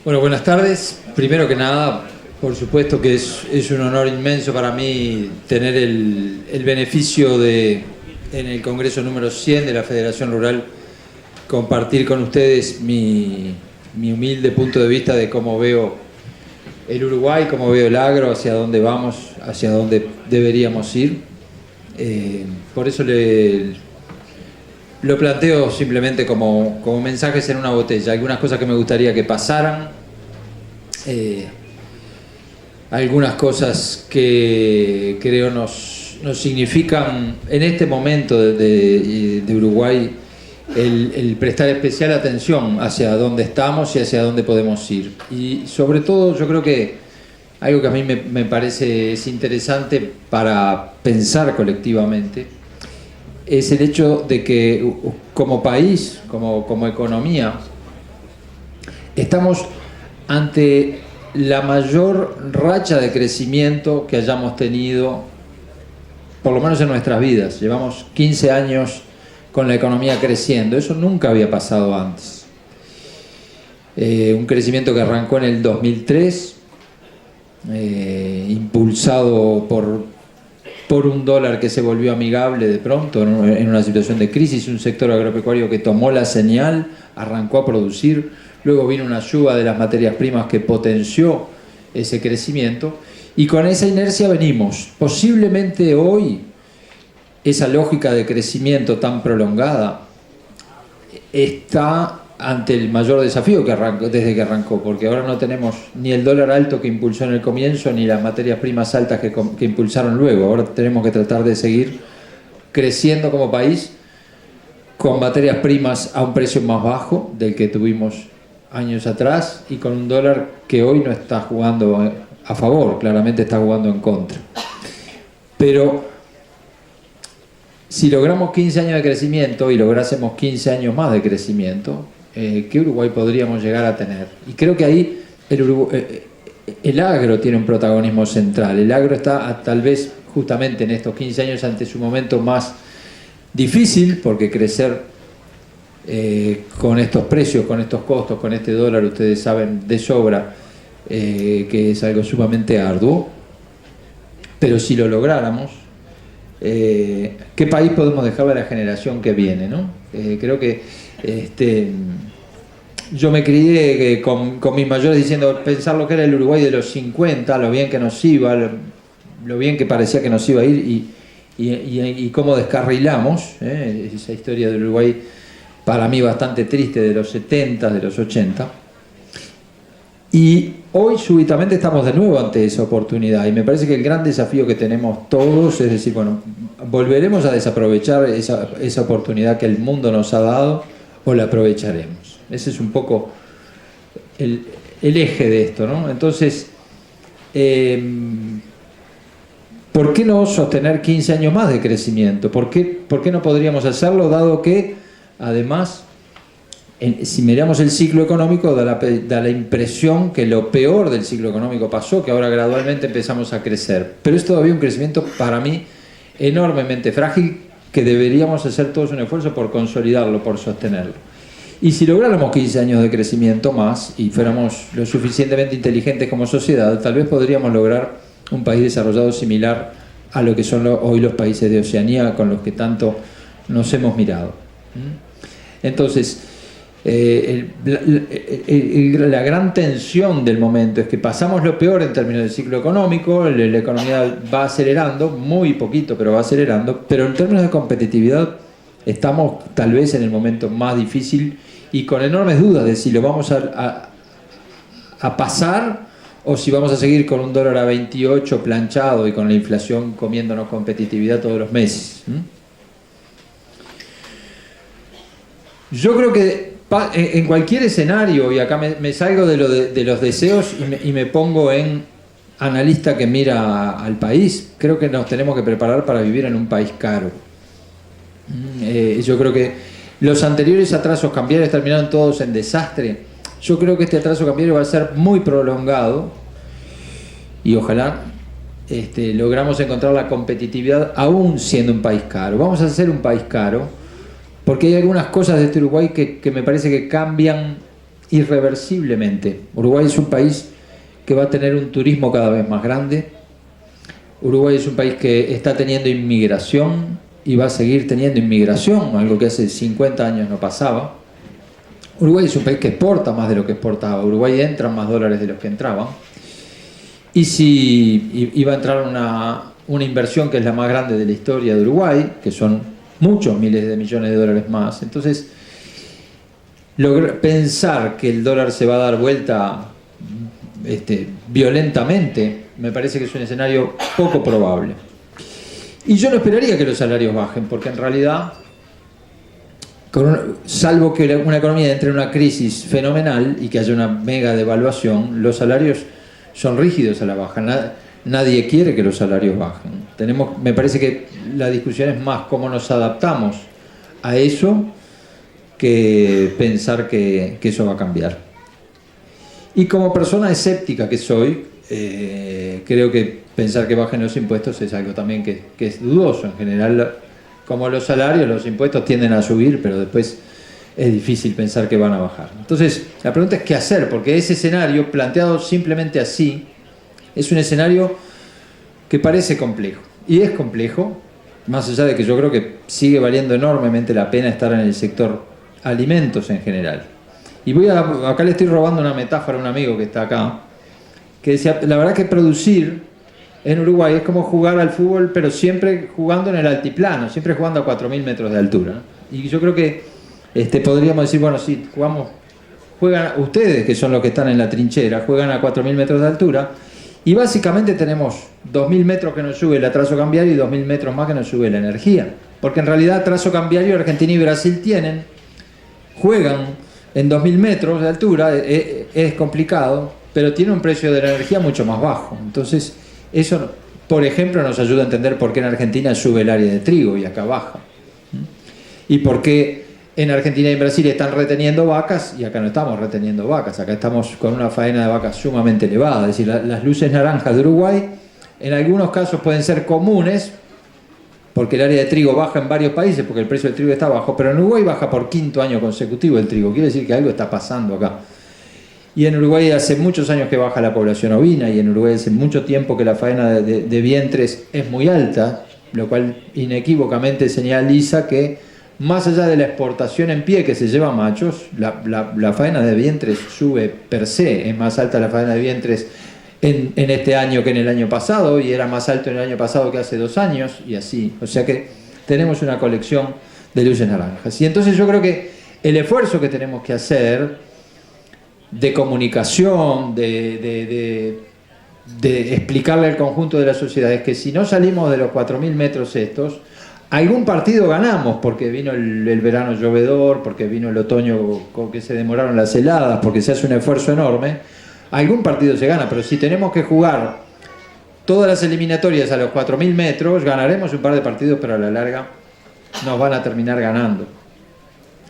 Bueno, buenas tardes. Primero que nada, por supuesto que es un honor inmenso para mí tener el beneficio de, en el Congreso número 100 de la Federación Rural, compartir con ustedes mi humilde punto de vista de cómo veo el Uruguay, cómo veo el agro, hacia dónde vamos, hacia dónde deberíamos ir. Por eso lo planteo simplemente como mensajes en una botella. Algunas cosas que me gustaría que pasaran, algunas cosas que creo nos significan en este momento de Uruguay el prestar especial atención hacia dónde estamos y hacia dónde podemos ir. Y sobre todo yo creo que algo que a mí me parece es interesante para pensar colectivamente es el hecho de que como país, como economía, estamos ante la mayor racha de crecimiento que hayamos tenido, por lo menos en nuestras vidas. Llevamos 15 años con la economía creciendo, eso nunca había pasado antes. Un crecimiento que arrancó en el 2003, impulsado por un dólar que se volvió amigable de pronto en una situación de crisis, un sector agropecuario que tomó la señal, arrancó a producir, luego vino una ayuda de las materias primas que potenció ese crecimiento, y con esa inercia venimos. Posiblemente hoy esa lógica de crecimiento tan prolongada está ante el mayor desafío desde que arrancó, porque ahora no tenemos ni el dólar alto que impulsó en el comienzo, ni las materias primas altas que impulsaron luego. Ahora tenemos que tratar de seguir creciendo como país con materias primas a un precio más bajo del que tuvimos años atrás y con un dólar que hoy no está jugando a favor, claramente está jugando en contra. Pero si logramos 15 años de crecimiento y lográsemos 15 años más de crecimiento, ¿qué Uruguay podríamos llegar a tener? Y creo que ahí el agro tiene un protagonismo central. El agro está tal vez justamente en estos 15 años ante su momento más difícil, porque crecer con estos precios, con estos costos, con este dólar, ustedes saben de sobra que es algo sumamente arduo. Pero si lo lográramos, ¿qué país podemos dejarle a la generación que viene, ¿no? Creo que yo me crié con mis mayores diciendo, pensar lo que era el Uruguay de los 50, lo bien que nos iba, lo bien que parecía que nos iba a ir y cómo descarrilamos, esa historia del Uruguay para mí bastante triste de los 70, de los 80. Y hoy súbitamente estamos de nuevo ante esa oportunidad y me parece que el gran desafío que tenemos todos es decir, bueno, ¿volveremos a desaprovechar esa oportunidad que el mundo nos ha dado o la aprovecharemos? Ese es un poco el eje de esto, ¿no? Entonces, ¿por qué no sostener 15 años más de crecimiento? ¿Por qué no podríamos hacerlo, dado que, además, si miramos el ciclo económico, da la impresión que lo peor del ciclo económico pasó, que ahora gradualmente empezamos a crecer. Pero es todavía un crecimiento, para mí, enormemente frágil, que deberíamos hacer todos un esfuerzo por consolidarlo, por sostenerlo. Y si lográramos 15 años de crecimiento más y fuéramos lo suficientemente inteligentes como sociedad, tal vez podríamos lograr un país desarrollado similar a lo que son hoy los países de Oceanía con los que tanto nos hemos mirado. Entonces, la gran tensión del momento es que pasamos lo peor en términos del ciclo económico, la economía va acelerando, muy poquito, pero va acelerando, pero en términos de competitividad estamos tal vez en el momento más difícil y con enormes dudas de si lo vamos a pasar o si vamos a seguir con un dólar a 28 planchado y con la inflación comiéndonos competitividad todos los meses. Yo creo que en cualquier escenario, y acá me salgo de los deseos y me pongo en analista que mira al país, creo que nos tenemos que preparar para vivir en un país caro. Yo creo que los anteriores atrasos cambiarios terminaron todos en desastre. Yo creo que este atraso cambiario va a ser muy prolongado y ojalá logramos encontrar la competitividad aún siendo un país caro. Vamos a ser un país caro porque hay algunas cosas de este Uruguay que me parece que cambian irreversiblemente. Uruguay es un país que va a tener un turismo cada vez más grande. Uruguay es un país que está teniendo inmigración y va a seguir teniendo inmigración, algo que hace 50 años no pasaba. Uruguay es un país que exporta más de lo que exportaba. Uruguay entran más dólares de los que entraban. Y si iba a entrar una inversión que es la más grande de la historia de Uruguay, que son muchos miles de millones de dólares más. Entonces, pensar que el dólar se va a dar vuelta violentamente, me parece que es un escenario poco probable. Y yo no esperaría que los salarios bajen, porque en realidad, salvo que una economía entre en una crisis fenomenal y que haya una mega devaluación, los salarios son rígidos a la baja. Nadie quiere que los salarios bajen. Me parece que la discusión es más cómo nos adaptamos a eso que pensar que eso va a cambiar. Y como persona escéptica que soy, creo que pensar que bajen los impuestos es algo también que es dudoso. En general, como los salarios, los impuestos tienden a subir, pero después es difícil pensar que van a bajar. Entonces, la pregunta es qué hacer, porque ese escenario, planteado simplemente así, es un escenario que parece complejo. Y es complejo, más allá de que yo creo que sigue valiendo enormemente la pena estar en el sector alimentos en general. Y acá le estoy robando una metáfora a un amigo que está acá, que decía, la verdad que producir en Uruguay es como jugar al fútbol, pero siempre jugando en el altiplano, siempre jugando a 4.000 metros de altura, ¿no? Y yo creo que podríamos decir, bueno, sí, juegan ustedes, que son los que están en la trinchera, juegan a 4.000 metros de altura, y básicamente tenemos 2.000 metros que nos sube el atraso cambiario y 2.000 metros más que nos sube la energía. Porque en realidad atraso cambiario Argentina y Brasil juegan en 2.000 metros de altura, es complicado, pero tiene un precio de la energía mucho más bajo. Entonces, eso, por ejemplo, nos ayuda a entender por qué en Argentina sube el área de trigo y acá baja. Y por qué en Argentina y en Brasil están reteniendo vacas y acá no estamos reteniendo vacas. Acá estamos con una faena de vacas sumamente elevada. Es decir, las luces naranjas de Uruguay en algunos casos pueden ser comunes porque el área de trigo baja en varios países porque el precio del trigo está bajo, pero en Uruguay baja por 5º año consecutivo el trigo. Quiere decir que algo está pasando acá. Y en Uruguay hace muchos años que baja la población ovina y en Uruguay hace mucho tiempo que la faena de vientres es muy alta, lo cual inequívocamente señaliza que más allá de la exportación en pie que se lleva a machos, la faena de vientres sube per se. Es más alta la faena de vientres en este año que en el año pasado y era más alto en el año pasado que hace 2 años y así. O sea que tenemos una colección de luces naranjas. Y entonces yo creo que el esfuerzo que tenemos que hacer de comunicación, de explicarle al conjunto de la sociedad es que si no salimos de los 4.000 metros algún partido ganamos, porque vino el verano llovedor, porque vino el otoño con que se demoraron las heladas, porque se hace un esfuerzo enorme, algún partido se gana, pero si tenemos que jugar todas las eliminatorias a los 4.000 metros, ganaremos un par de partidos, pero a la larga nos van a terminar ganando.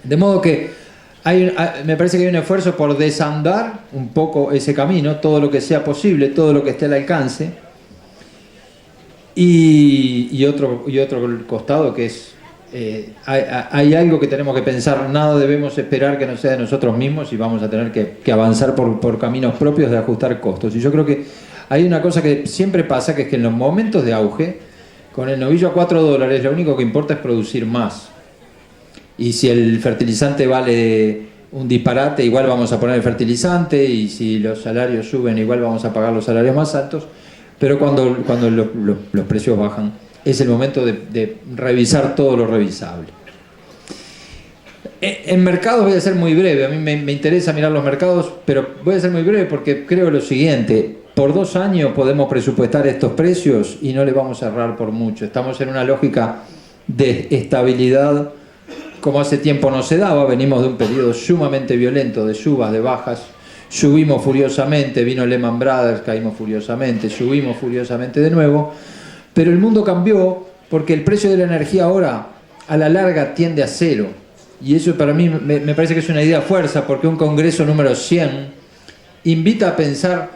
De modo que me parece que hay un esfuerzo por desandar un poco ese camino, todo lo que sea posible, todo lo que esté al alcance. Y otro costado que es, hay algo que tenemos que pensar, nada debemos esperar que no sea de nosotros mismos y vamos a tener que avanzar por caminos propios de ajustar costos. Y yo creo que hay una cosa que siempre pasa, que es que en los momentos de auge, con el novillo a $4, lo único que importa es producir más. Y si el fertilizante vale un disparate, igual vamos a poner el fertilizante, y si los salarios suben, igual vamos a pagar los salarios más altos. Pero cuando los precios bajan, es el momento de revisar todo lo revisable. En mercados voy a ser muy breve, a mí me interesa mirar los mercados, pero voy a ser muy breve porque creo lo siguiente: por 2 años podemos presupuestar estos precios y no le vamos a errar por mucho. Estamos en una lógica de estabilidad como hace tiempo no se daba, venimos de un periodo sumamente violento de subas, de bajas. Subimos furiosamente, vino Lehman Brothers, caímos furiosamente, subimos furiosamente de nuevo, pero el mundo cambió porque el precio de la energía ahora a la larga tiende a 0, y eso para mí me parece que es una idea fuerza, porque un congreso número 100 invita a pensar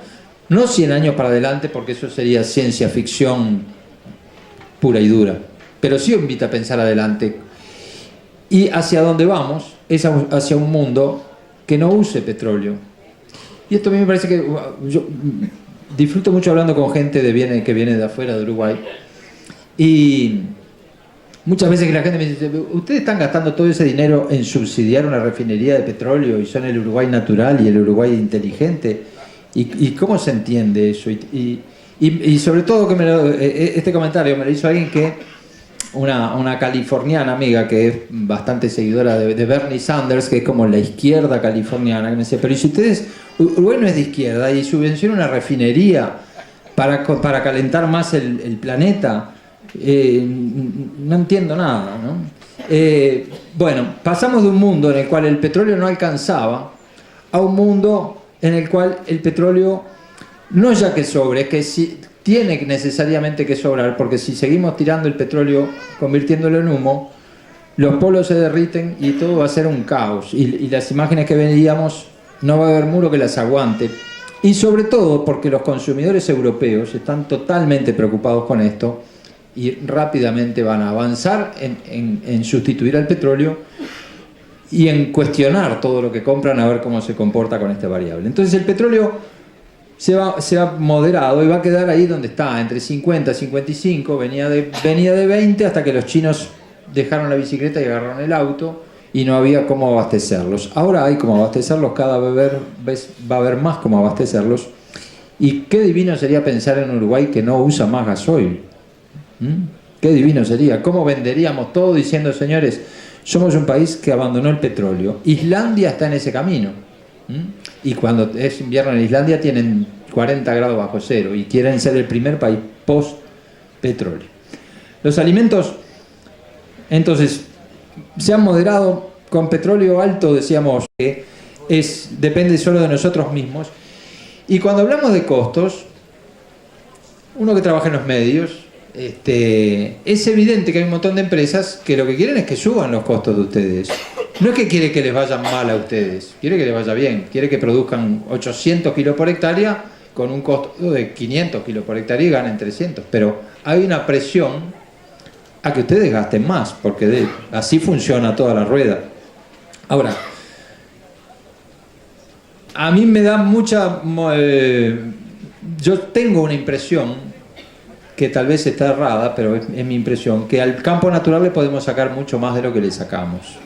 no 100 años para adelante, porque eso sería ciencia ficción pura y dura, pero sí invita a pensar adelante, y hacia dónde vamos es hacia un mundo que no use petróleo. Y esto a mí me parece que yo disfruto mucho hablando con gente que viene de afuera de Uruguay. Y muchas veces que la gente me dice, ustedes están gastando todo ese dinero en subsidiar una refinería de petróleo y son el Uruguay natural y el Uruguay inteligente. ¿Y cómo se entiende eso? Y sobre todo que este comentario me lo hizo alguien que, una californiana amiga que es bastante seguidora de Bernie Sanders, que es como la izquierda californiana, que me dice, pero ¿y si ustedes, Uruguay no es de izquierda y subvenciona una refinería para calentar más el planeta? No entiendo nada, ¿no? Bueno, pasamos de un mundo en el cual el petróleo no alcanzaba a un mundo en el cual el petróleo no es ya que sobre, es que sí, tiene necesariamente que sobrar, porque si seguimos tirando el petróleo, convirtiéndolo en humo, los polos se derriten y todo va a ser un caos. Y las imágenes que veíamos, no va a haber muro que las aguante. Y sobre todo porque los consumidores europeos están totalmente preocupados con esto y rápidamente van a avanzar en sustituir al petróleo y en cuestionar todo lo que compran a ver cómo se comporta con esta variable. Entonces el petróleo se ha moderado y va a quedar ahí donde está, entre 50 y 55, venía de 20 hasta que los chinos dejaron la bicicleta y agarraron el auto y no había cómo abastecerlos. Ahora hay cómo abastecerlos, cada vez va a haber más cómo abastecerlos. Y qué divino sería pensar en Uruguay que no usa más gasoil. Qué divino sería. ¿Cómo venderíamos todo diciendo, señores, somos un país que abandonó el petróleo? Islandia está en ese camino. Y cuando es invierno en Islandia tienen 40 grados bajo cero y quieren ser el primer país post-petróleo. Los alimentos, entonces, se han moderado con petróleo alto, decíamos que depende solo de nosotros mismos. Y cuando hablamos de costos, uno que trabaja en los medios, es evidente que hay un montón de empresas que lo que quieren es que suban los costos de ustedes. No es que quiere que les vaya mal a ustedes, quiere que les vaya bien, quiere que produzcan 800 kilos por hectárea con un costo de 500 kilos por hectárea y ganen 300. Pero hay una presión a que ustedes gasten más, porque así funciona toda la rueda. Ahora, a mí me da mucha... yo tengo una impresión que tal vez está errada, pero es mi impresión, que al campo natural le podemos sacar mucho más de lo que le sacamos.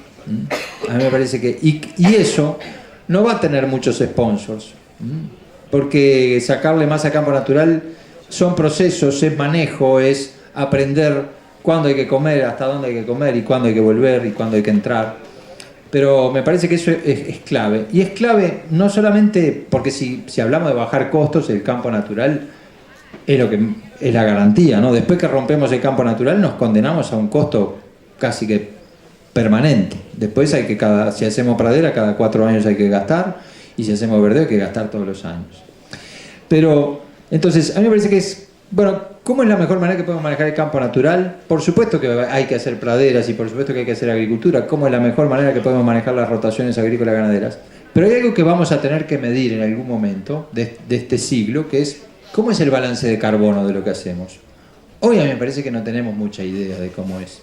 A mí me parece que... Y eso no va a tener muchos sponsors, porque sacarle más a campo natural son procesos, es manejo, es aprender cuándo hay que comer, hasta dónde hay que comer, y cuándo hay que volver, y cuándo hay que entrar. Pero me parece que eso es clave. Y es clave no solamente porque si hablamos de bajar costos, el campo natural es la garantía, ¿no? Después que rompemos el campo natural nos condenamos a un costo casi que permanente. Después hay que si hacemos pradera, cada 4 años hay que gastar, y si hacemos verdeo hay que gastar todos los años. Pero, entonces, a mí me parece que es, bueno, ¿cómo es la mejor manera que podemos manejar el campo natural? Por supuesto que hay que hacer praderas y por supuesto que hay que hacer agricultura. ¿Cómo es la mejor manera que podemos manejar las rotaciones agrícolas ganaderas? Pero hay algo que vamos a tener que medir en algún momento de este siglo, que es ¿cómo es el balance de carbono de lo que hacemos? Hoy a mí me parece que no tenemos mucha idea de cómo es.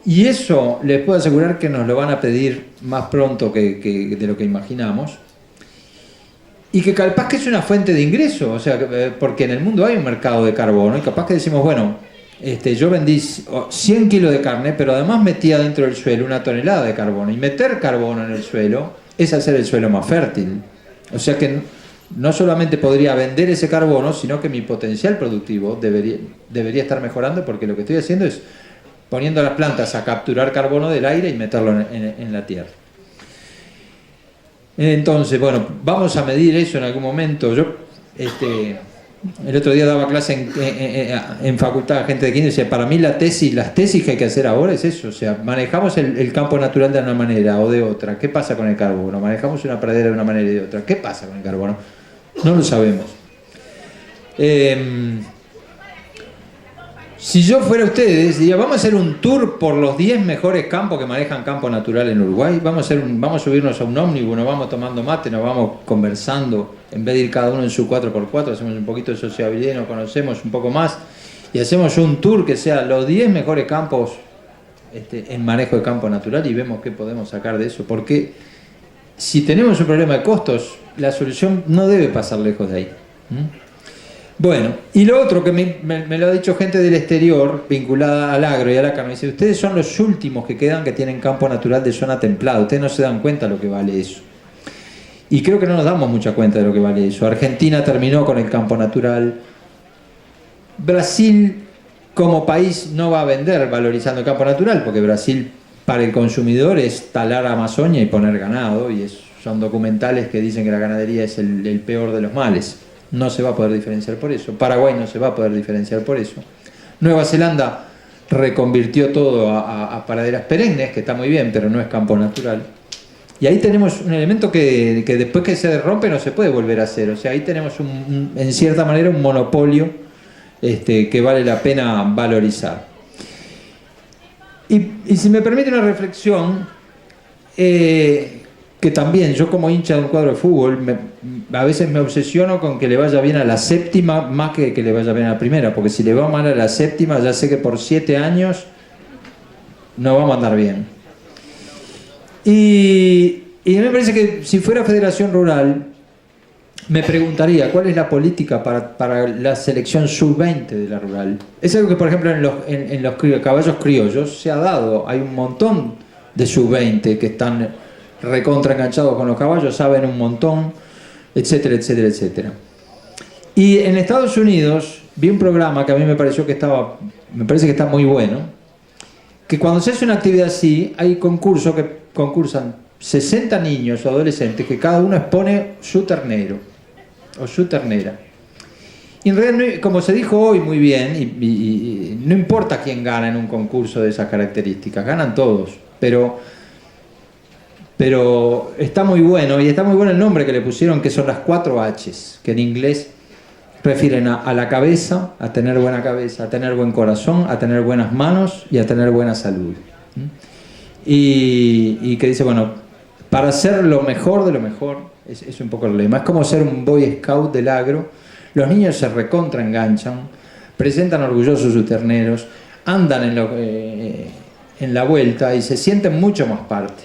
Y eso les puedo asegurar que nos lo van a pedir más pronto de lo que imaginamos. Y que capaz que es una fuente de ingreso, o sea, porque en el mundo hay un mercado de carbono y capaz que decimos, bueno, yo vendí 100 kilos de carne, pero además metía dentro del suelo 1 tonelada de carbono. Y meter carbono en el suelo es hacer el suelo más fértil. O sea que no solamente podría vender ese carbono, sino que mi potencial productivo debería estar mejorando, porque lo que estoy haciendo es poniendo a las plantas a capturar carbono del aire y meterlo en la tierra. Entonces, bueno, vamos a medir eso en algún momento. Yo el otro día daba clase en facultad a gente de química y decía, para mí las tesis que hay que hacer ahora es eso, o sea, manejamos el campo natural de una manera o de otra, ¿qué pasa con el carbono? Manejamos una pradera de una manera y de otra, ¿qué pasa con el carbono? No lo sabemos. Si yo fuera ustedes, diría, vamos a hacer un tour por los 10 mejores campos que manejan campo natural en Uruguay, vamos a subirnos a un ómnibus, nos vamos tomando mate, nos vamos conversando, en vez de ir cada uno en su 4x4, hacemos un poquito de sociabilidad y nos conocemos un poco más, y hacemos un tour que sea los 10 mejores campos en manejo de campo natural y vemos qué podemos sacar de eso, porque si tenemos un problema de costos, la solución no debe pasar lejos de ahí. Bueno, y lo otro que me lo ha dicho gente del exterior, vinculada al agro y a la carne, dice, ustedes son los últimos que quedan que tienen campo natural de zona templada, ustedes no se dan cuenta de lo que vale eso. Y creo que no nos damos mucha cuenta de lo que vale eso. Argentina terminó con el campo natural. Brasil como país no va a vender valorizando el campo natural, porque Brasil para el consumidor es talar Amazonia y poner ganado, y son documentales que dicen que la ganadería es el peor de los males. No se va a poder diferenciar por eso. Paraguay no se va a poder diferenciar por eso. Nueva Zelanda reconvirtió todo a praderas perennes, que está muy bien, pero no es campo natural. Y ahí tenemos un elemento que después que se rompe no se puede volver a hacer. O sea, ahí tenemos en cierta manera un monopolio que vale la pena valorizar. Y si me permite una reflexión, que también yo como hincha de un cuadro de fútbol a veces me obsesiono con que le vaya bien a la séptima más que le vaya bien a la primera, porque si le va mal a la séptima ya sé que por 7 años no vamos a andar bien. Y me parece que si fuera Federación Rural me preguntaría cuál es la política para la selección sub-20 de la rural. Es algo que por ejemplo en los caballos criollos se ha dado, hay un montón de sub-20 que están recontra enganchados con los caballos, saben un montón, etcétera, etcétera, etcétera. Y en Estados Unidos vi un programa que a mí me parece que está muy bueno, que cuando se hace una actividad así, hay concursos que concursan 60 niños o adolescentes que cada uno expone su ternero o su ternera. Y en realidad, como se dijo hoy muy bien, y no importa quién gana en un concurso de esas características, ganan todos, pero está muy bueno, y está muy bueno el nombre que le pusieron, que son las 4 H's, que en inglés refieren a la cabeza, a tener buena cabeza, a tener buen corazón, a tener buenas manos y a tener buena salud. Y que dice, bueno, para ser lo mejor de lo mejor, es un poco el lema, es como ser un Boy Scout del agro. Los niños se recontraenganchan, presentan orgullosos sus terneros, andan en la vuelta y se sienten mucho más parte.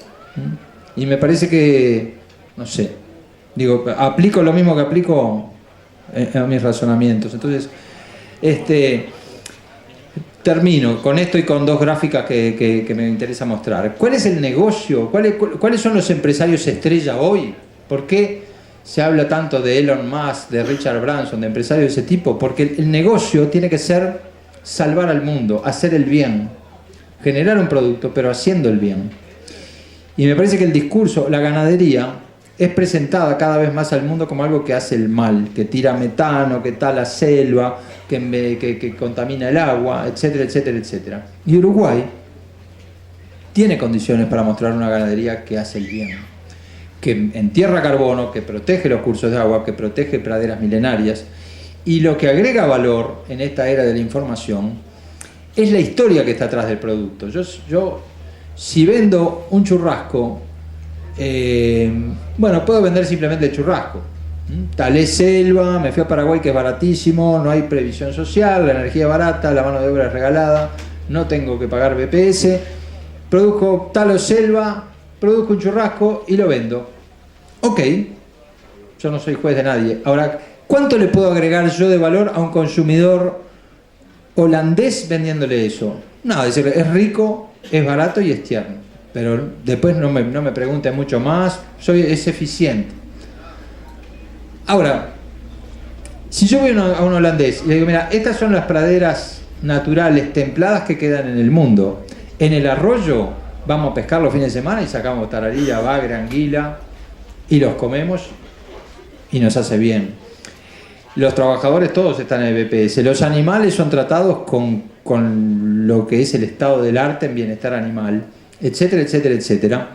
Y me parece que, no sé, digo, aplico lo mismo que aplico a mis razonamientos. Entonces, termino con esto y con 2 gráficas que me interesa mostrar. ¿Cuál es el negocio? ¿Cuáles son los empresarios estrella hoy? ¿Por qué se habla tanto de Elon Musk, de Richard Branson, de empresarios de ese tipo? Porque el negocio tiene que ser salvar al mundo, hacer el bien, generar un producto, pero haciendo el bien. Y me parece que el discurso, la ganadería, es presentada cada vez más al mundo como algo que hace el mal, que tira metano, que tala selva, que contamina el agua, etcétera, etcétera, etcétera. Y Uruguay tiene condiciones para mostrar una ganadería que hace el bien, que entierra carbono, que protege los cursos de agua, que protege praderas milenarias. Y lo que agrega valor en esta era de la información es la historia que está atrás del producto. Yo si vendo un churrasco, bueno, puedo vender simplemente el churrasco. Talé selva, me fui a Paraguay que es baratísimo, no hay previsión social, la energía es barata, la mano de obra es regalada, no tengo que pagar BPS, produzco talo selva, produzco un churrasco y lo vendo. Ok, yo no soy juez de nadie. Ahora, ¿cuánto le puedo agregar yo de valor a un consumidor holandés vendiéndole eso? No, decirle, es rico, es barato y es tierno, pero después no me pregunte mucho más, es eficiente. Ahora, si yo voy a un holandés y le digo, mira, estas son las praderas naturales templadas que quedan en el mundo, en el arroyo vamos a pescar los fines de semana y sacamos tararilla, bagre, anguila y los comemos y nos hace bien. Los trabajadores todos están en el BPS, los animales son tratados con lo que es el estado del arte en bienestar animal, etcétera, etcétera, etcétera.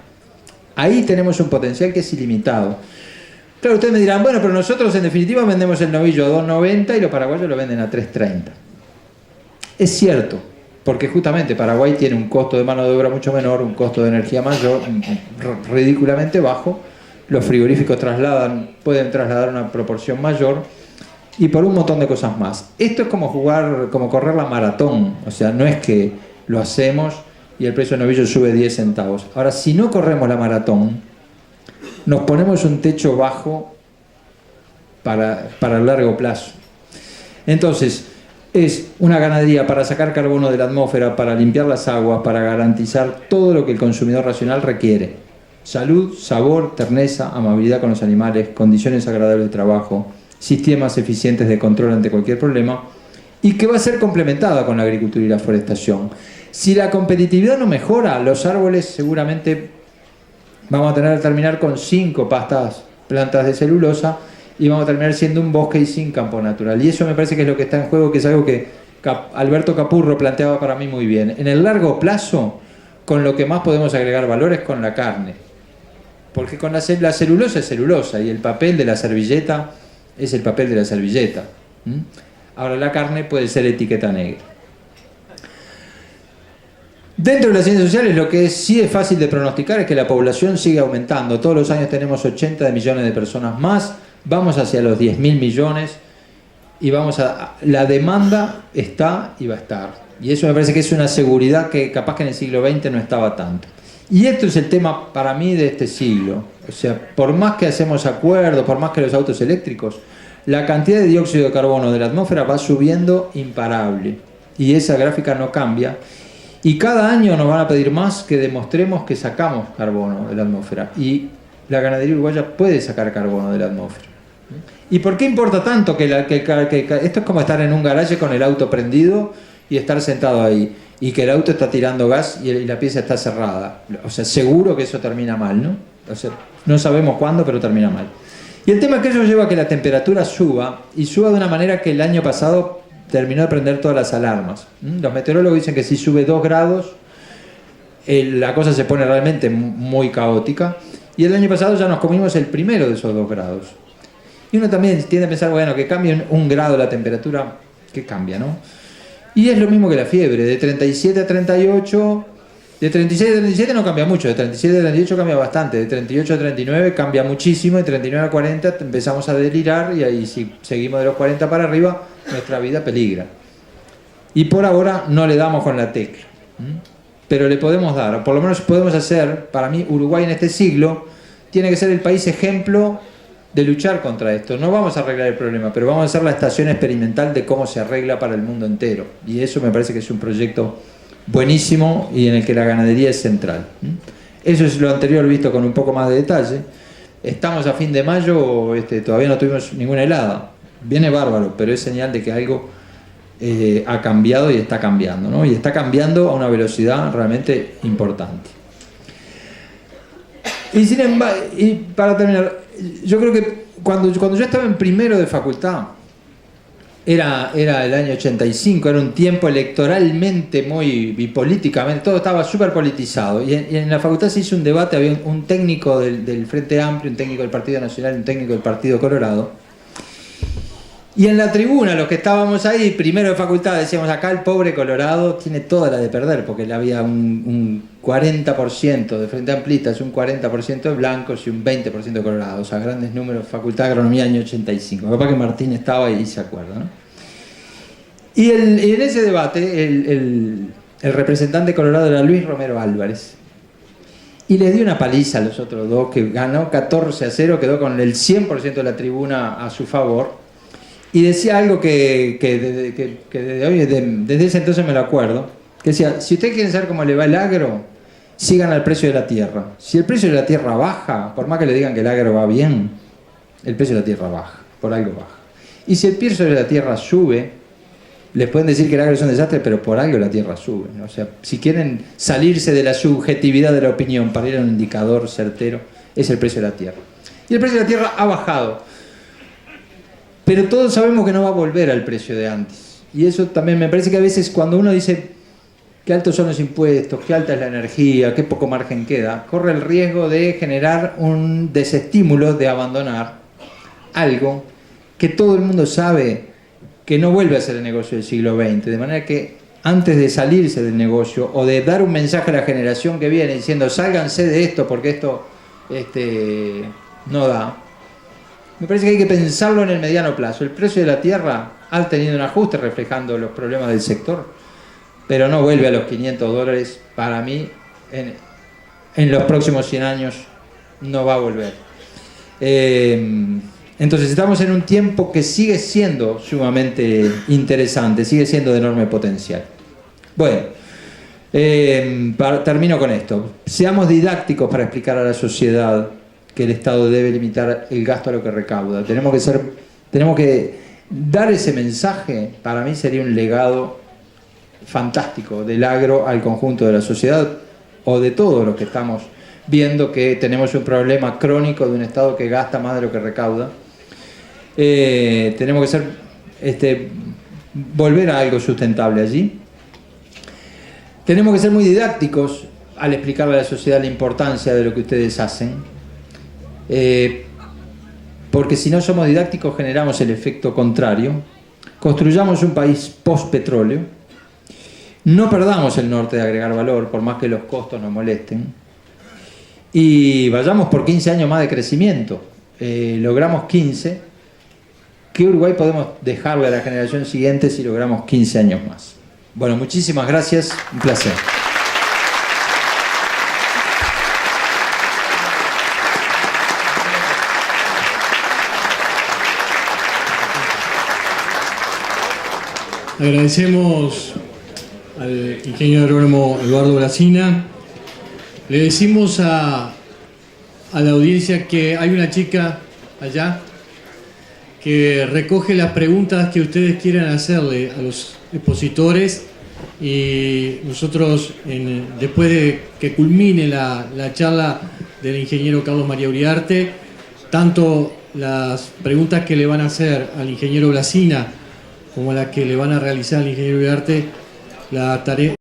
Ahí tenemos un potencial que es ilimitado. Claro, ustedes me dirán, bueno, pero nosotros en definitiva vendemos el novillo a 2.90 y los paraguayos lo venden a 3.30. Es cierto, porque justamente Paraguay tiene un costo de mano de obra mucho menor, un costo de energía mayor, ridículamente bajo. Los frigoríficos pueden trasladar una proporción mayor y por un montón de cosas más. Esto es como correr la maratón, o sea, no es que lo hacemos y el precio del novillo sube 10 centavos. Ahora, si no corremos la maratón, nos ponemos un techo bajo para el largo plazo. Entonces, es una ganadería para sacar carbono de la atmósfera, para limpiar las aguas, para garantizar todo lo que el consumidor racional requiere. Salud, sabor, terneza, amabilidad con los animales, condiciones agradables de trabajo, sistemas eficientes de control ante cualquier problema, y que va a ser complementada con la agricultura y la forestación. Si la competitividad no mejora, los árboles seguramente vamos a tener que terminar con 5 plantas de celulosa, y vamos a terminar siendo un bosque y sin campo natural. Y eso me parece que es lo que está en juego, que es algo que Alberto Capurro planteaba para mí muy bien. En el largo plazo, con lo que más podemos agregar valor es con la carne. Porque con la celulosa es celulosa, y el papel de la servilleta es el papel de la servilleta. Ahora la carne puede ser etiqueta negra. Dentro de las ciencias sociales, lo que sí es fácil de pronosticar es que la población sigue aumentando. Todos los años tenemos 80 millones de personas más. Vamos hacia los 10.000 millones y la demanda está y va a estar. Y eso me parece que es una seguridad que capaz que en el siglo XX no estaba tanto. Y esto es el tema para mí de este siglo. O sea, por más que hacemos acuerdos, por más que los autos eléctricos, la cantidad de dióxido de carbono de la atmósfera va subiendo imparable. Y esa gráfica no cambia. Y cada año nos van a pedir más que demostremos que sacamos carbono de la atmósfera. Y la ganadería uruguaya puede sacar carbono de la atmósfera. ¿Y por qué importa tanto que esto es como estar en un garaje con el auto prendido y estar sentado ahí, y que el auto está tirando gas y la pieza está cerrada? O sea, seguro que eso termina mal, ¿no? O sea, no sabemos cuándo, pero termina mal. Y el tema es que eso lleva a que la temperatura suba, y suba de una manera que el año pasado terminó de prender todas las alarmas. Los meteorólogos dicen que si sube 2 grados, la cosa se pone realmente muy caótica, y el año pasado ya nos comimos el primero de esos 2 grados. Y uno también tiende a pensar, bueno, que cambie 1 grado la temperatura, ¿qué cambia, no? Y es lo mismo que la fiebre, de 37 a 38, de 36 a 37 no cambia mucho, de 37 a 38 cambia bastante, de 38 a 39 cambia muchísimo, de 39 a 40 empezamos a delirar, y ahí si seguimos de los 40 para arriba, nuestra vida peligra. Y por ahora no le damos con la tecla, pero le podemos dar, o por lo menos podemos hacer, para mí Uruguay en este siglo tiene que ser el país ejemplo de luchar contra esto. No vamos a arreglar el problema, pero vamos a hacer la estación experimental de cómo se arregla para el mundo entero. Y eso me parece que es un proyecto buenísimo y en el que la ganadería es central. Eso es lo anterior visto con un poco más de detalle. Estamos a fin de mayo, todavía no tuvimos ninguna helada. Viene bárbaro, pero es señal de que algo ha cambiado y está cambiando, ¿no? Y está cambiando a una velocidad realmente importante. Y sin embargo, y para terminar, yo creo que cuando yo estaba en primero de facultad, era el año 85, era un tiempo electoralmente y políticamente, todo estaba súper politizado. Y en la facultad se hizo un debate, había un técnico del Frente Amplio, un técnico del Partido Nacional, un técnico del Partido Colorado. Y en la tribuna, los que estábamos ahí, primero de facultad, decíamos, acá el pobre Colorado tiene toda la de perder, porque le había un 40% de Frente Amplistas, un 40% de blancos y un 20% de colorados, o sea, grandes números, Facultad de Agronomía, año 85. Capaz que Martín estaba ahí y se acuerda, ¿no? Y en ese debate, el representante colorado era Luis Romero Álvarez. Y le dio una paliza a los otros dos, que ganó 14-0, quedó con el 100% de la tribuna a su favor. Y decía algo que desde hoy, desde ese entonces me lo acuerdo, que decía, si ustedes quieren saber cómo le va el agro, sigan al precio de la tierra. Si el precio de la tierra baja, por más que le digan que el agro va bien, el precio de la tierra baja, por algo baja. Y si el precio de la tierra sube, les pueden decir que el agro es un desastre, pero por algo la tierra sube, ¿no? O sea, si quieren salirse de la subjetividad de la opinión para ir a un indicador certero, es el precio de la tierra. Y el precio de la tierra ha bajado. Pero todos sabemos que no va a volver al precio de antes. Y eso también me parece que a veces cuando uno dice qué altos son los impuestos, qué alta es la energía, qué poco margen queda, corre el riesgo de generar un desestímulo de abandonar algo que todo el mundo sabe que no vuelve a ser el negocio del siglo XX. De manera que antes de salirse del negocio o de dar un mensaje a la generación que viene diciendo sálganse de esto porque esto no da, me parece que hay que pensarlo en el mediano plazo. El precio de la tierra ha tenido un ajuste reflejando los problemas del sector, pero no vuelve a los $500. Para mí, en los próximos 100 años no va a volver. Entonces estamos en un tiempo que sigue siendo sumamente interesante, sigue siendo de enorme potencial. Bueno, termino con esto. Seamos didácticos para explicar a la sociedad que el Estado debe limitar el gasto a lo que recauda. Tenemos que dar ese mensaje. Para mí sería un legado fantástico del agro al conjunto de la sociedad, o de todos los que estamos viendo que tenemos un problema crónico de un Estado que gasta más de lo que recauda. Tenemos que volver a algo sustentable allí. Tenemos que ser muy didácticos al explicarle a la sociedad la importancia de lo que ustedes hacen, porque si no somos didácticos generamos el efecto contrario. Construyamos un país post-petróleo, no perdamos el norte de agregar valor, por más que los costos nos molesten, y vayamos por 15 años más de crecimiento. Logramos 15, ¿qué Uruguay podemos dejarle a la generación siguiente si logramos 15 años más? Bueno, muchísimas gracias, un placer. Agradecemos al ingeniero agrónomo Eduardo Brasina. Le decimos a la audiencia que hay una chica allá que recoge las preguntas que ustedes quieran hacerle a los expositores, y nosotros, después de que culmine la charla del ingeniero Carlos María Uriarte, tanto las preguntas que le van a hacer al ingeniero Brasina como las que le van a realizar al ingeniero Uriarte, la tarea